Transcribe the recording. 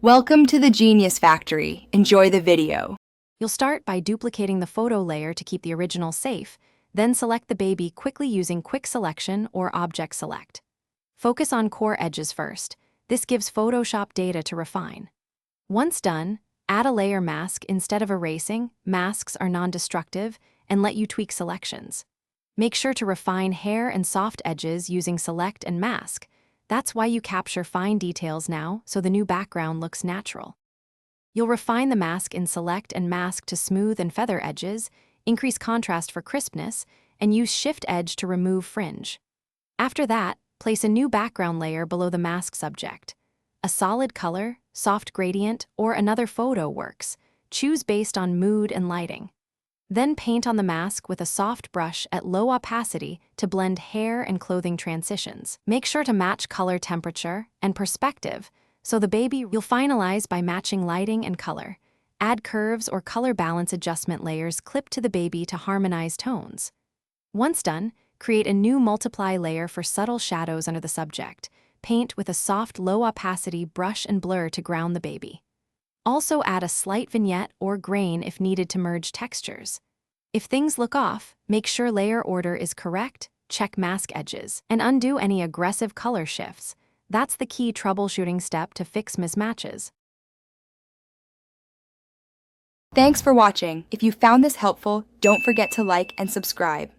Welcome to the Genius Factory. Enjoy the video. You'll start by duplicating the photo layer to keep the original safe, then select the baby quickly using Quick Selection or Object Select. Focus on core edges first. This gives Photoshop data to refine. Once done, add a layer mask instead of erasing. Masks are non-destructive and let you tweak selections. Make sure to refine hair and soft edges using Select and Mask. That's why you capture fine details now, so the new background looks natural. You'll refine the mask in Select and Mask to smooth and feather edges, increase contrast for crispness, and use Shift Edge to remove fringe. After that, place a new background layer below the mask subject. A solid color, soft gradient, or another photo works. Choose based on mood and lighting. Then paint on the mask with a soft brush at low opacity to blend hair and clothing transitions. Make sure to match color temperature and perspective, so the baby you'll finalize by matching lighting and color. Add curves or color balance adjustment layers clipped to the baby to harmonize tones. Once done, create a new multiply layer for subtle shadows under the subject. Paint with a soft low opacity brush and blur to ground the baby. Also add a slight vignette or grain if needed to merge textures. If things look off, make sure layer order is correct, check mask edges, and undo any aggressive color shifts. That's the key troubleshooting step to fix mismatches. Thanks for watching. If you found this helpful, don't forget to like and subscribe.